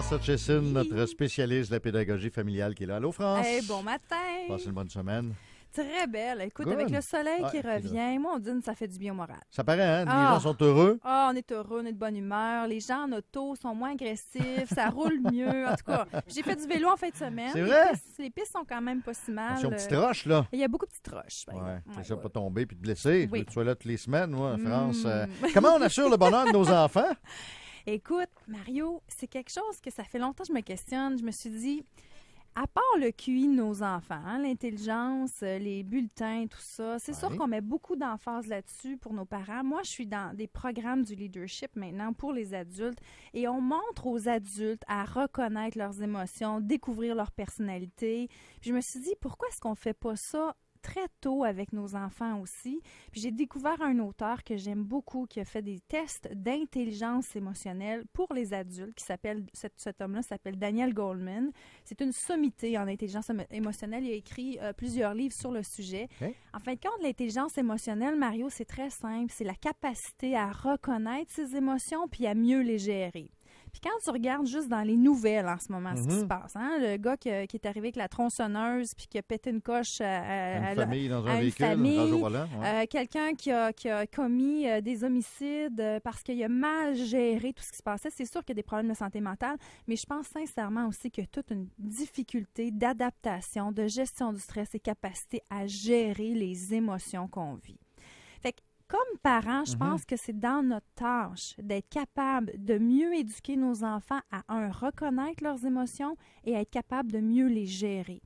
France Hutchison, notre spécialiste de la pédagogie familiale qui est là. Allô, France? Hey, bon matin! Passez une bonne semaine. Très belle. Écoute, Good. avec le soleil qui Ouais, revient, moi, on dit que ça fait du bien au moral. Ça paraît, hein? Les Ah. gens sont heureux. Ah, on est heureux, on est de bonne humeur. Les gens en auto sont moins agressifs, ça roule mieux. En tout cas, j'ai fait du vélo en fin de semaine. C'est vrai? Les pistes sont quand même pas si mal. Attention, petite roche, là. Il y a beaucoup de petites roches. par Ouais, exemple. c'est ça, pas tomber puis te blesser. Oui. Tu sois là toutes les semaines, moi, France. Mm. Comment on assure le bonheur de nos enfants? Écoute, Mario, c'est quelque chose que ça fait longtemps que je me questionne. Je me suis dit, à part le QI de nos enfants, hein, l'intelligence, les bulletins, tout ça, c'est sûr qu'on met beaucoup d'emphase là-dessus pour nos parents. Moi, je suis dans des programmes du leadership maintenant pour les adultes et on montre aux adultes à reconnaître leurs émotions, découvrir leur personnalité. Puis je me suis dit, pourquoi est-ce qu'on fait pas ça très tôt avec nos enfants aussi? Puis j'ai découvert un auteur que j'aime beaucoup qui a fait des tests d'intelligence émotionnelle pour les adultes qui s'appelle, cet homme-là s'appelle Daniel Goleman. C'est une sommité en intelligence émotionnelle. Il a écrit plusieurs livres sur le sujet. Okay. En fin de compte, l'intelligence émotionnelle, Mario, c'est très simple. C'est la capacité à reconnaître ses émotions puis à mieux les gérer. Puis quand tu regardes juste dans les nouvelles en ce moment, ce qui se passe, hein, le gars qui est arrivé avec la tronçonneuse puis qui a pété une coche à une famille dans un véhicule, famille, rage au volant, quelqu'un qui a commis des homicides parce qu'il a mal géré tout ce qui se passait. C'est sûr qu'il y a des problèmes de santé mentale, mais je pense sincèrement aussi qu'il y a toute une difficulté d'adaptation, de gestion du stress et capacité à gérer les émotions qu'on vit. Fait que comme parents, je pense que c'est dans notre tâche d'être capable de mieux éduquer nos enfants à reconnaître leurs émotions et à être capable de mieux les gérer.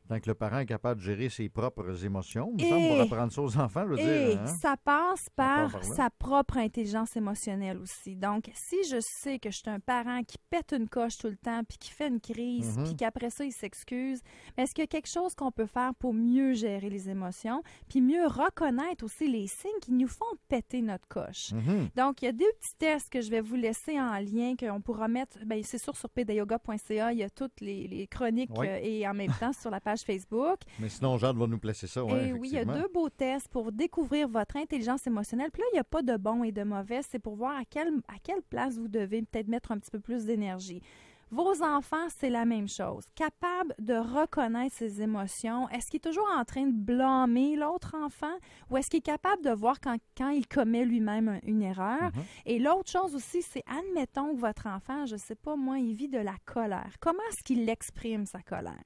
Tant que le parent est capable de gérer ses propres émotions, il me semble, pour apprendre ça aux enfants, je veux dire. Hein? Ça passe par sa propre intelligence émotionnelle aussi. Donc, si je sais que je suis un parent qui pète une coche tout le temps, puis qui fait une crise, puis qu'après ça, il s'excuse, est-ce qu'il y a quelque chose qu'on peut faire pour mieux gérer les émotions, puis mieux reconnaître aussi les signes qui nous font péter notre coche? Donc, il y a deux petits tests que je vais vous laisser en lien, qu'on pourra mettre, bien, c'est sûr, sur pedayoga.ca, il y a toutes les chroniques et en même temps sur la page Facebook. Mais sinon, Jade va nous placer ça. Et oui, il y a deux beaux tests pour découvrir votre intelligence émotionnelle. Puis là, il n'y a pas de bon et de mauvais. C'est pour voir à quelle place vous devez peut-être mettre un petit peu plus d'énergie. Vos enfants, c'est la même chose. Capable de reconnaître ses émotions. Est-ce qu'il est toujours en train de blâmer l'autre enfant ou est-ce qu'il est capable de voir quand il commet lui-même une erreur? Et l'autre chose aussi, c'est admettons que votre enfant, je ne sais pas moi, il vit de la colère. Comment est-ce qu'il exprime sa colère?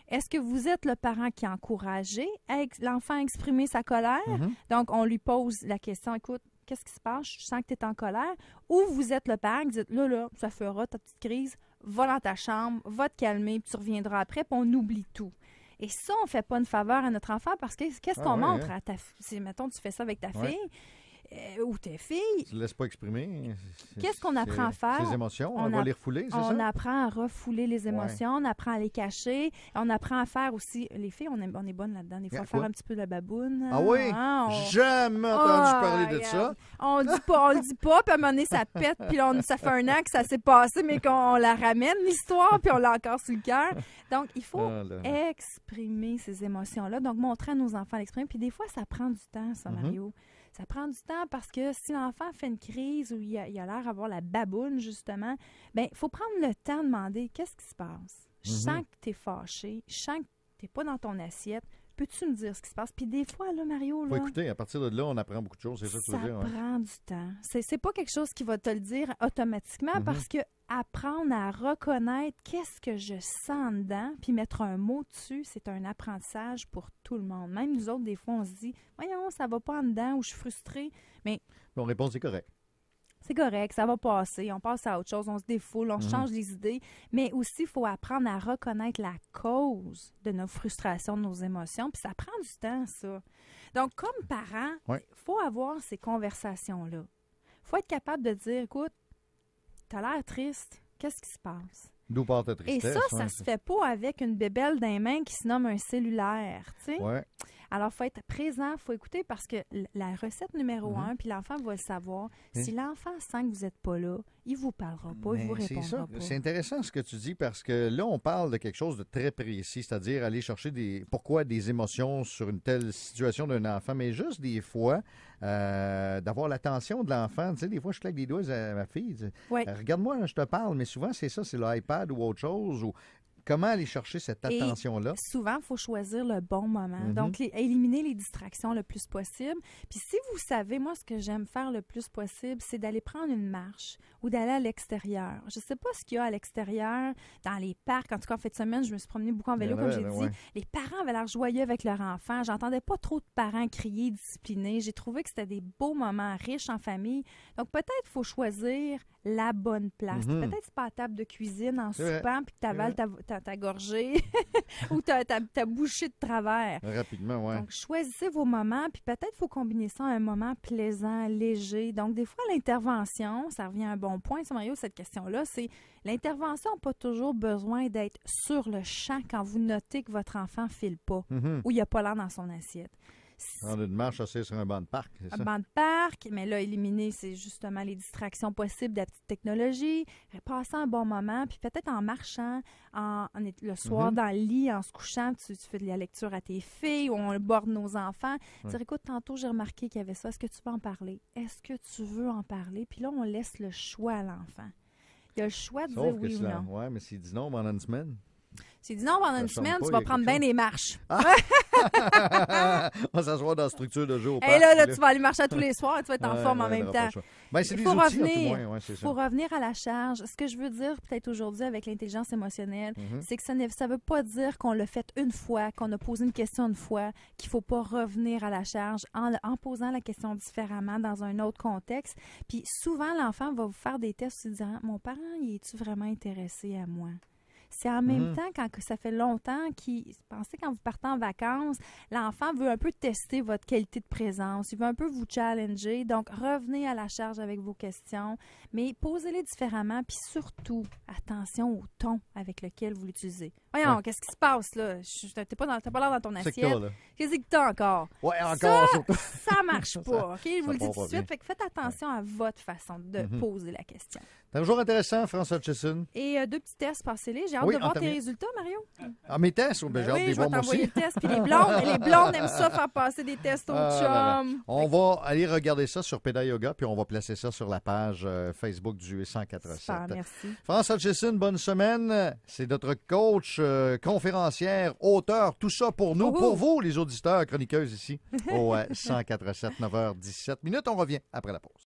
Est-ce que vous êtes le parent qui a encouragé l'enfant à exprimer sa colère? Donc, on lui pose la question, écoute, qu'est-ce qui se passe? Je sens que tu es en colère. Ou vous êtes le parent qui dit, là, ça fera ta petite crise, va dans ta chambre, va te calmer, puis tu reviendras après, puis on oublie tout. Et ça, on ne fait pas une faveur à notre enfant parce que qu'est-ce qu'on montre à ta fille? Mettons, tu fais ça avec ta fille. Ou tes filles. Tu ne laisses pas exprimer. Qu'est-ce qu'on apprend à faire? Ses émotions, on va les refouler, c'est ça? On apprend à refouler les émotions, on apprend à les cacher, on apprend à faire aussi, les filles, on est bonnes là-dedans, des fois, faire un petit peu de la baboune. Ah oui? Jamais entendu parler de ça. On le dit pas, puis à un moment donné, ça pète, puis ça fait un an que ça s'est passé, mais qu'on la ramène, l'histoire, puis on l'a encore sur le cœur. Donc, il faut exprimer ces émotions-là, donc montrer à nos enfants l'exprimer, puis des fois, ça prend du temps, ça, Mario. Ça prend du temps parce que si l'enfant fait une crise ou il a l'air d'avoir la baboune, justement, bien, il faut prendre le temps de demander qu'est-ce qui se passe. Je sens que tu es fâché, je sens que tu n'es pas dans ton assiette. Peux-tu me dire ce qui se passe? Puis des fois, là, Mario, là... Faut écouter. À partir de là, on apprend beaucoup de choses, c'est ça que tu veux dire? Ça prend du temps. C'est pas quelque chose qui va te le dire automatiquement parce que apprendre à reconnaître qu'est-ce que je sens dedans, puis mettre un mot dessus, c'est un apprentissage pour tout le monde. Même nous autres, des fois, on se dit « Voyons, ça va pas en dedans » ou « Je suis frustrée ». Mais on répond « C'est correct ». C'est correct, ça va passer, on passe à autre chose, on se défoule, on change les idées. Mais aussi, il faut apprendre à reconnaître la cause de nos frustrations, de nos émotions. Puis ça prend du temps, ça. Donc, comme parent, il faut avoir ces conversations-là. Il faut être capable de dire, écoute, t'as l'air triste, qu'est-ce qui se passe? D'où part ta tristesse? Et ça se fait pas avec une bébelle dans les mains qui se nomme un cellulaire, tu sais. Alors, il faut être présent, il faut écouter parce que la recette numéro 1, puis l'enfant va le savoir, si l'enfant sent que vous n'êtes pas là, il ne vous parlera pas, il ne vous répondra pas. C'est intéressant ce que tu dis parce que là, on parle de quelque chose de très précis, c'est-à-dire aller chercher pourquoi des émotions sur une telle situation d'un enfant, mais juste des fois, d'avoir l'attention de l'enfant. Tu sais, des fois, je claque des doigts à ma fille. Regarde-moi, je te parle, mais souvent, c'est ça, c'est l'iPad ou autre chose. Ou comment aller chercher cette attention-là? Souvent, il faut choisir le bon moment. Donc, éliminer les distractions le plus possible. Puis si vous savez, moi, ce que j'aime faire le plus possible, c'est d'aller prendre une marche ou d'aller à l'extérieur. Je ne sais pas ce qu'il y a à l'extérieur, dans les parcs. En tout cas, en fin de semaine, je me suis promenée beaucoup en vélo, comme j'ai dit. Les parents avaient l'air joyeux avec leur enfant. J'entendais pas trop de parents crier, disciplinés. J'ai trouvé que c'était des beaux moments riches en famille. Donc, peut-être qu'il faut choisir la bonne place. Peut-être c'est pas à table de cuisine en soupant puis que tu avales ta gorgée ou ta bouchée de travers. Rapidement, oui. Donc, choisissez vos moments, puis peut-être qu'il faut combiner ça à un moment plaisant, léger. Donc, des fois, l'intervention, ça revient à un bon point, ça, Mario, cette question-là, c'est l'intervention n'a pas toujours besoin d'être sur le champ quand vous notez que votre enfant ne file pas ou il n'y a pas l'air dans son assiette. Prendre une marche assez sur un banc de parc, c'est ça? Un banc de parc, mais là, éliminer, c'est justement les distractions possibles de la petite technologie, passer un bon moment, puis peut-être en marchant, le soir dans le lit, en se couchant, tu fais de la lecture à tes filles ou on borde nos enfants. Dire, écoute, tantôt, j'ai remarqué qu'il y avait ça. Est-ce que tu veux en parler? Est-ce que tu veux en parler? Puis là, on laisse le choix à l'enfant. Il y a le choix de dire oui ou non. Oui, mais s'il dit non pendant une semaine... S'il dit non pendant une semaine, tu vas prendre bien des marches. On va s'asseoir dans la structure de jeu au parc. Et là, tu vas aller marcher tous les soirs et tu vas être en forme en même temps. Ben, Il faut revenir à la charge. Ce que je veux dire peut-être aujourd'hui avec l'intelligence émotionnelle, c'est que ça ne veut pas dire qu'on l'a fait une fois, qu'on a posé une question une fois, qu'il ne faut pas revenir à la charge en posant la question différemment dans un autre contexte. Puis souvent, l'enfant va vous faire des tests en se disant « Mon parent, es-tu vraiment intéressé à moi? » C'est en même temps, quand ça fait longtemps pensez quand vous partez en vacances, l'enfant veut un peu tester votre qualité de présence. Il veut un peu vous challenger. Donc, revenez à la charge avec vos questions, mais posez-les différemment. Puis surtout, attention au ton avec lequel vous l'utilisez. Voyons, qu'est-ce qui se passe là? T'as pas l'air dans ton assiette. Qu'est-ce que t'as encore? Ouais, encore. Ça marche pas. OK? Je vous le dis tout de suite. Fait que faites attention à votre façon de poser la question. C'est toujours intéressant, François Hutchison. Et 2 petits tests, passez-les. J'ai hâte de voir tes résultats, Mario. Ah, mes tests? J'ai hâte de les voir moi aussi. Oui, je vais t'envoyer le test. Puis les blondes aiment ça, faire passer des tests aux chums. On va aller regarder ça sur Péda Yoga, puis on va placer ça sur la page Facebook du 104.7. Super, merci. François Hutchison, bonne semaine. C'est notre coach, conférencière, auteur, tout ça pour nous, pour vous, les auditeurs, chroniqueuses ici, au 104.7, 9h17. On revient après la pause.